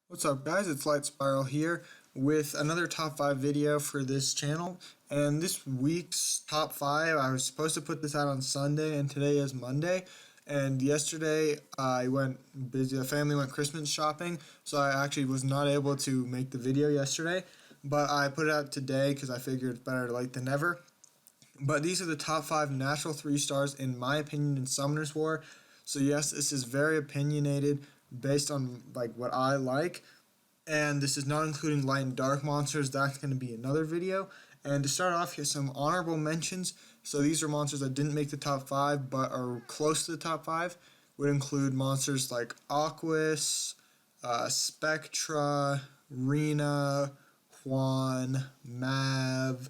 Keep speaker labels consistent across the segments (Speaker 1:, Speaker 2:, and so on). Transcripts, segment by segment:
Speaker 1: What's up guys, it's Light Spiral here with another top 5 video for this channel, and this week's top 5, I was supposed to put this out on Sunday and today is Monday, and yesterday I went busy, the family went Christmas shopping, so I actually was not able to make the video yesterday, but I put it out today because I figured it's better late than never. But these are the top 5 natural 3 stars in my opinion in Summoner's War. So yes, this is very opinionated based on like what I like. And this is not including light and dark monsters. That's going to be another video. And to start off, here's some honorable mentions. So these are monsters that didn't make the top 5 but are close to the top 5. Would include monsters like Aquas, Spectra, Rena, Juan, Mav.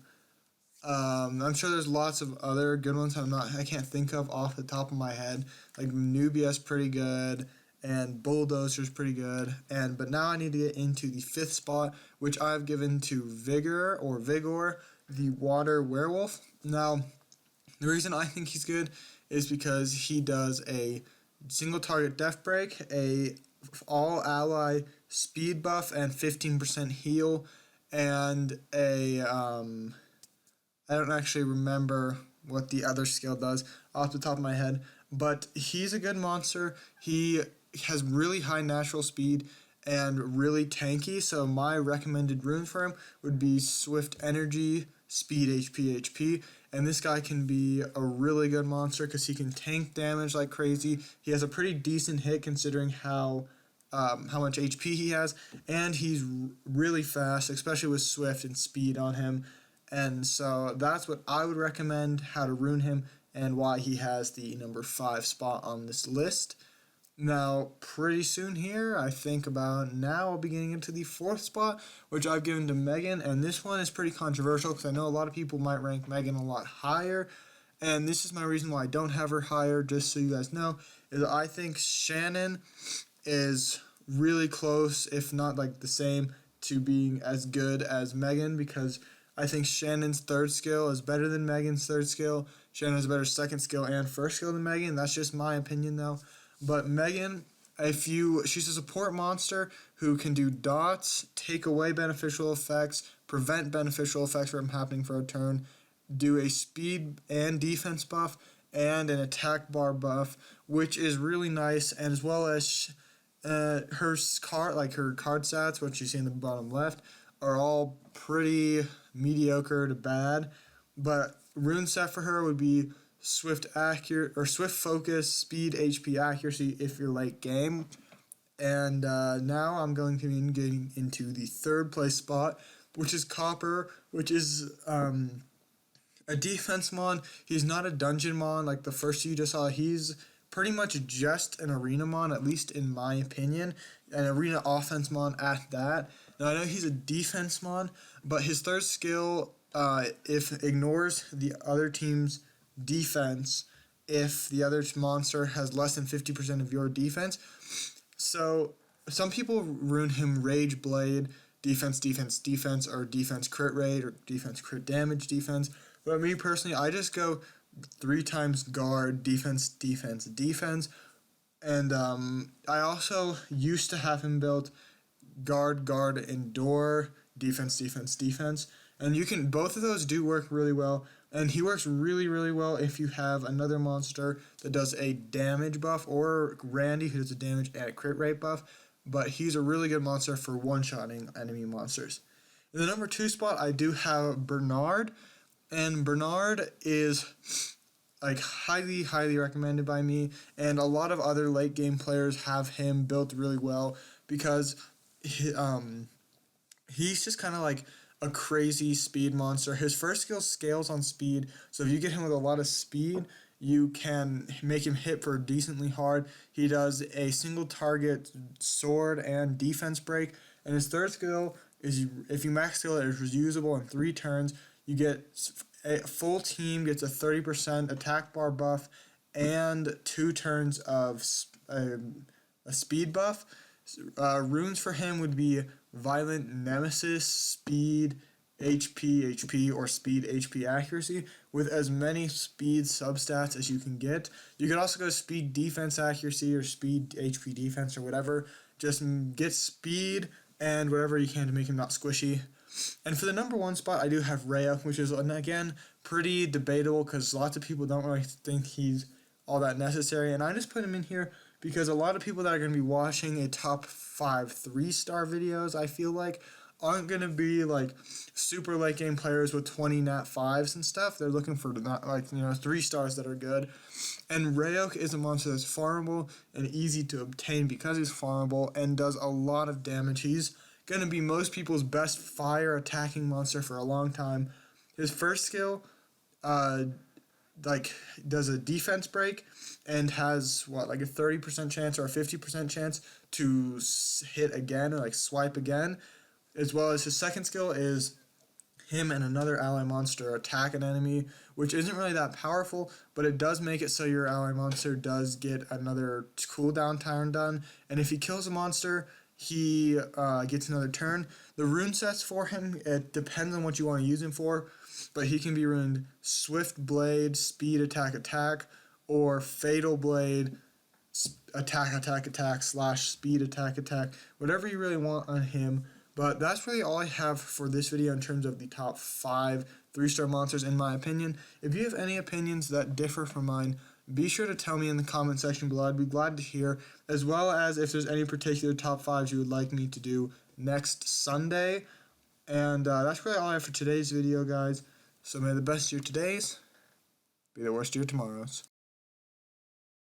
Speaker 1: I'm sure there's lots of other good ones I can't think of off the top of my head. Like Nubia's pretty good, and Bulldozer's pretty good. But now I need to get into the 5th spot, which I've given to Vigor, the Water Werewolf. Now, the reason I think he's good is because he does a single target death break, a all ally speed buff, and 15% heal, and a I don't actually remember what the other skill does off the top of my head, but he's a good monster. He has really high natural speed and really tanky, so my recommended rune for him would be Swift Energy, Speed HP, and this guy can be a really good monster because he can tank damage like crazy. He has a pretty decent hit considering how much HP he has, and he's really fast, especially with Swift and Speed on him. And so that's what I would recommend, how to rune him, and why he has the number 5 spot on this list. Now, pretty soon here, I think about now, I'll be getting into the 4th spot, which I've given to Megan, and this one is pretty controversial because I know a lot of people might rank Megan a lot higher, and this is my reason why I don't have her higher, just so you guys know, is I think Shannon is really close, if not like the same, to being as good as Megan, because I think Shannon's 3rd skill is better than Megan's 3rd skill. Shannon has a better 2nd skill and 1st skill than Megan. That's just my opinion though. But Megan, she's a support monster who can do dots, take away beneficial effects, prevent beneficial effects from happening for a turn, do a speed and defense buff, and an attack bar buff, which is really nice, and as well as her card stats, which you see in the bottom left, are all pretty mediocre to bad, but rune set for her would be Swift Focus, Speed, HP, Accuracy if you're late game. And now I'm going to be getting into the 3rd place spot, which is Copper, which is a defense mon. He's not a dungeon mon like the first you just saw. He's pretty much just an arena mon, at least in my opinion, an arena offense mon at that. Now I know he's a defense mon, but his 3rd skill if ignores the other team's defense if the other monster has less than 50% of your defense. So some people rune him Rage Blade, defense, or defense crit rate, or defense crit damage defense. But me personally, I just go 3 times guard, defense, and I also used to have him built guard, endure, defense, and you can, both of those do work really well, and he works really well if you have another monster that does a damage buff, or Randy who does a damage and a crit rate buff, but he's a really good monster for one-shotting enemy monsters. In the number 2 spot, I do have Bernard, and Bernard is like highly recommended by me, and a lot of other late game players have him built really well because he's just kind of like a crazy speed monster. His 1st skill scales on speed, so if you get him with a lot of speed, you can make him hit for decently hard. He does a single target sword and defense break, and his 3rd skill is, if you max skill it, is reusable in 3 turns. You get a full team gets a 30% attack bar buff and 2 turns of a speed buff. Runes for him would be Violent Nemesis, Speed, HP, or Speed, HP, Accuracy, with as many speed substats as you can get. You could also go Speed, Defense, Accuracy, or Speed, HP, Defense, or whatever, Just get speed and whatever you can to make him not squishy. And for the number 1 spot, I do have Rhea, which is, again, pretty debatable because lots of people don't really think he's all that necessary. And I just put him in here because a lot of people that are going to be watching a top 5 3-star videos, I feel like, aren't going to be like super late game players with 20 nat 5s and stuff. They're looking for not like 3 stars that are good. And Rayok is a monster that's farmable and easy to obtain because he's farmable and does a lot of damage. He's going to be most people's best fire attacking monster for a long time. His first skill does a defense break and has like a 30% chance or a 50% chance to hit again or like swipe again. As well as his second skill is him and another ally monster attack an enemy, which isn't really that powerful, but it does make it so your ally monster does get another cooldown turn done. And if he kills a monster, he gets another turn. The rune sets for him, it depends on what you want to use him for, but he can be runed Swift Blade, Speed Attack Attack, or Fatal Blade, Attack / Speed Attack, whatever you really want on him. But that's really all I have for this video in terms of the top 5 3-star monsters in my opinion. If you have any opinions that differ from mine, be sure to tell me in the comment section below. I'd be glad to hear, as well as if there's any particular top 5s you would like me to do next Sunday. And that's really all I have for today's video, guys. So may the best of your todays be the worst of your tomorrows.